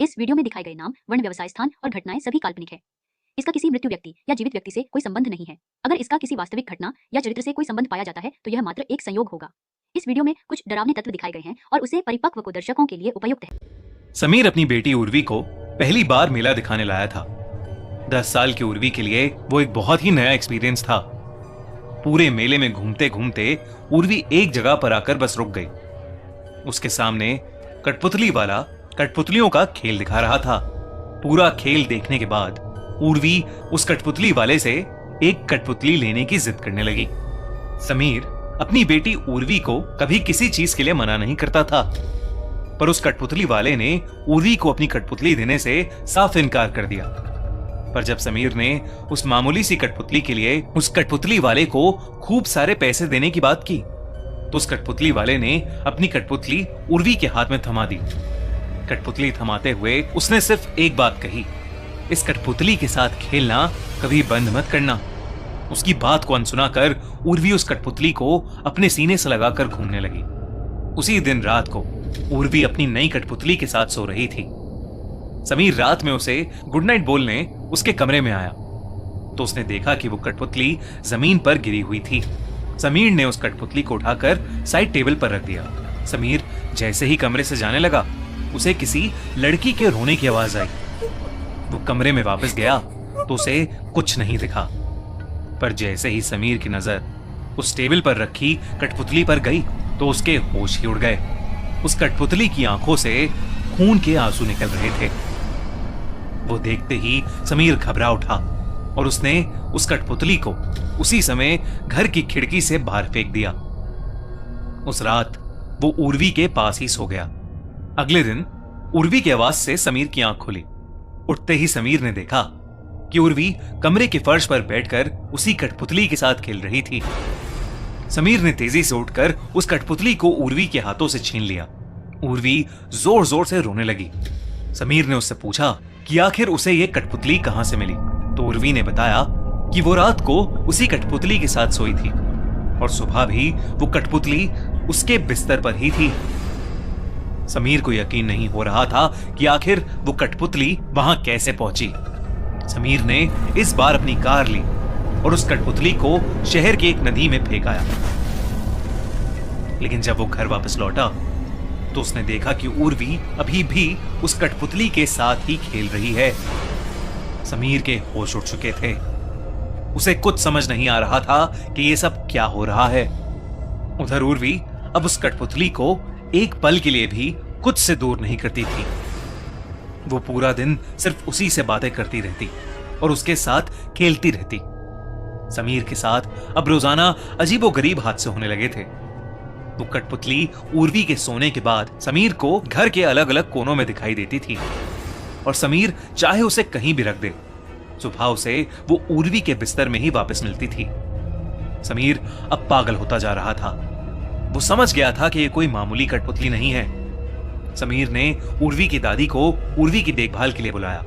इस वीडियो में दिखाए गए नाम, वर्ण, व्यवसाय स्थान और घटनाएं सभी काल्पनिक है। इसका किसी मृत्यु व्यक्ति या जीवित व्यक्ति से कोई संबंध नहीं है। अगर इसका किसी वास्तविक घटना या चरित्र से कोई संबंध पाया जाता है तो यह मात्र एक संयोग होगा। इस वीडियो में कुछ डरावने तत्व दिखाए गए हैं और उसे परिपक्व को दर्शकों के लिए उपयुक्त है। समीर अपनी बेटी उर्वी को पहली बार मेला दिखाने लाया था। 10 साल की उर्वी के लिए वो एक बहुत ही नया एक्सपीरियंस था। पूरे मेले में घूमते घूमते उर्वी एक जगह पर आकर बस रुक गई। उसके सामने कठपुतली वाला कठपुतलियों का खेल दिखा रहा था। पूरा खेल देखने के बाद उर्वी उस कठपुतली वाले से एक कठपुतली लेने की जिद करने लगी। समीर अपनी बेटी उर्वी को कभी किसी चीज के लिए मना नहीं करता था, पर उस कठपुतली वाले ने उर्वी को अपनी कठपुतली देने से साफ इनकार कर दिया। पर जब समीर ने उस मामूली सी कठपुतली के लिए उस कठपुतली वाले को खूब सारे पैसे देने की बात की, तो उस कठपुतली वाले ने अपनी कठपुतली उर्वी के हाथ में थमा दी। कठपुतली थमाते हुए उसने सिर्फ एक बात कही, इस कठपुतली के साथ खेलना कभी बंद मत करना। उसकी बात को अनसुना कर उर्वी उस कठपुतली को अपने सीने से लगाकर घूमने लगी। उसी दिन रात को उर्वी अपनी नई कठपुतली के साथ सो रही थी। समीर रात में उसे गुड नाइट बोलने उसके कमरे में आया तो उसने देखा कि वो कठपुतली जमीन पर गिरी हुई थी। समीर ने उस कठपुतली को उठाकर साइड टेबल पर रख दिया। समीर जैसे ही कमरे से जाने लगा, उसे किसी लड़की के रोने की आवाज आई। वो कमरे में वापस गया तो उसे कुछ नहीं दिखा, पर जैसे ही समीर की नजर उस टेबल पर रखी कठपुतली पर गई तो उसके होश ही उड़ गए। उस कठपुतली की आंखों से खून के आंसू निकल रहे थे। वो देखते ही समीर घबरा उठा और उसने उस कठपुतली को उसी समय घर की खिड़की से बाहर फेंक दिया। उस रात वो उर्वी के पास ही सो गया। अगले दिन उर्वी की आवाज से समीर की आंख खुली। उठते ही समीर ने देखा कि उर्वी कमरे के फर्श पर बैठकर उसी कठपुतली के साथ खेल रही थी। समीर ने तेजी से उठकर उस कठपुतली को उर्वी के हाथों से छीन लिया। उर्वी जोर जोर से रोने लगी। समीर ने उससे पूछा कि आखिर उसे ये कठपुतली कहां से मिली, तो उर्वी ने बताया कि वो रात को उसी कठपुतली के साथ सोई थी और सुबह भी वो कठपुतली उसके बिस्तर पर ही थी। समीर को यकीन नहीं हो रहा था कि आखिर वो कठपुतली वहां कैसे पहुंची। समीर ने इस बार अपनी कार ली और उस कठपुतली को शहर की एक नदी में फेंक आया। लेकिन जब वो घर वापस लौटा तो उसने देखा कि उर्वी अभी भी उस कठपुतली के साथ ही खेल रही है। समीर के होश उड़ चुके थे। उसे कुछ समझ नहीं आ रहा था कि ये सब क्या हो रहा है। उधर उर्वी अब उस कठपुतली को एक पल के लिए भी खुद से दूर नहीं करती थी। वो पूरा दिन सिर्फ उसी से बातें करती रहती और उसके साथ खेलती रहती। समीर के साथ अब रोजाना अजीबोगरीब हादसे होने लगे थे। वो कठपुतली उर्वी के सोने के बाद समीर को घर के अलग अलग कोनों में दिखाई देती थी और समीर चाहे उसे कहीं भी रख दे, सुबह उसे वो उर्वी के बिस्तर में ही वापस मिलती थी। समीर अब पागल होता जा रहा था। वो समझ गया था कि ये कोई मामूली कठपुतली नहीं है। समीर ने उर्वी की दादी को उर्वी की देखभाल के लिए बुलाया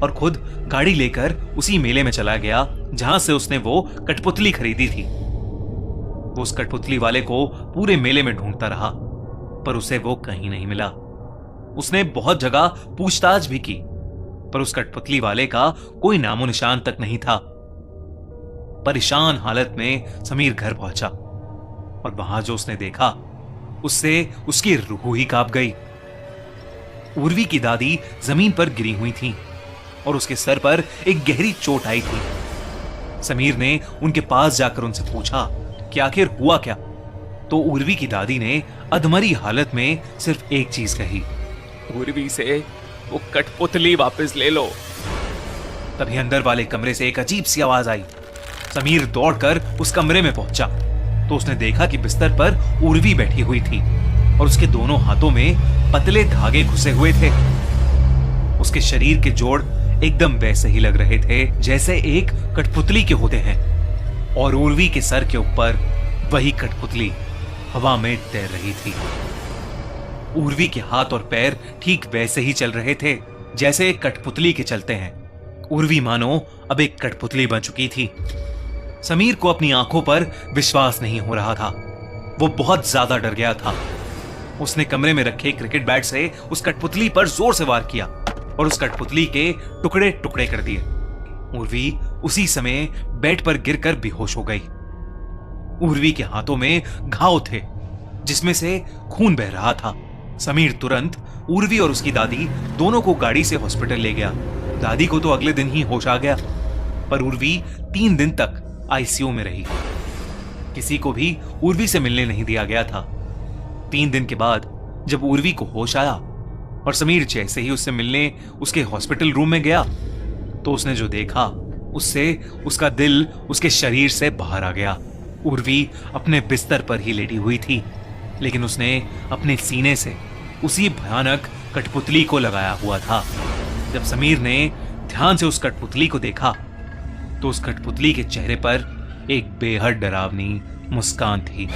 और खुद गाड़ी लेकर उसी मेले में चला गया जहां से उसने वो कठपुतली खरीदी थी। वो उस कठपुतली वाले को पूरे मेले में ढूंढता रहा, पर उसे वो कहीं नहीं मिला। उसने बहुत जगह पूछताछ भी की, पर उस कठपुतली वाले का कोई नामो निशान तक नहीं था। परेशान हालत में समीर घर पहुंचा और वहां जो उसने देखा उससे उसकी रूह ही कांप गई। उर्वी की दादी जमीन पर गिरी हुई थी और उसके सर पर एक गहरी चोट आई थी। समीर ने उनके पास जाकर उनसे पूछा कि आखिर हुआ क्या, तो उर्वी की दादी ने अधमरी हालत में सिर्फ एक चीज कही, उर्वी से वो कठपुतली वापस ले लो। तभी अंदर वाले कमरे से एक अजीब सी आवाज आई। समीर दौड़कर उस कमरे में पहुंचा तो उसने देखा कि बिस्तर पर उर्वी बैठी हुई थी और उसके दोनों हाथों में पतले धागे घुसे हुए थे। उसके शरीर के जोड़ एकदम वैसे ही लग रहे थे जैसे एक कठपुतली के होते हैं और उर्वी के सर के ऊपर वही कठपुतली हवा में तैर रही थी। उर्वी के हाथ और पैर ठीक वैसे ही चल रहे थे जैसे एक कठपुतली के चलते हैं। उर्वी मानो अब एक कठपुतली बन चुकी थी। समीर को अपनी आंखों पर विश्वास नहीं हो रहा था। वो बहुत ज्यादा डर गया था। उसने कमरे में रखे क्रिकेट बैट से उस कठपुतली पर जोर से वार किया और उस कठपुतली के टुकड़े टुकड़े कर दिए। उर्वी उसी समय बेड पर गिरकर बेहोश हो गई। उर्वी के हाथों में घाव थे जिसमें से खून बह रहा था। समीर तुरंत उर्वी और उसकी दादी दोनों को गाड़ी से हॉस्पिटल ले गया। दादी को तो अगले दिन ही होश आ गया, पर उर्वी 3 दिन तक आईसीयू में रही। किसी को भी उर्वी से मिलने नहीं दिया गया था। 3 दिन के बाद जब उर्वी को होश आया और समीर जैसे ही उससे मिलने उसके हॉस्पिटल रूम में गया तो उसने जो देखा उससे उसका दिल उसके शरीर से बाहर आ गया। उर्वी अपने बिस्तर पर ही लेटी हुई थी, लेकिन उसने अपने सीने से उसी भयानक कठपुतली को लगाया हुआ था। जब समीर ने ध्यान से उस कठपुतली को देखा तो उस कठपुतली के चेहरे पर एक बेहद डरावनी मुस्कान थी।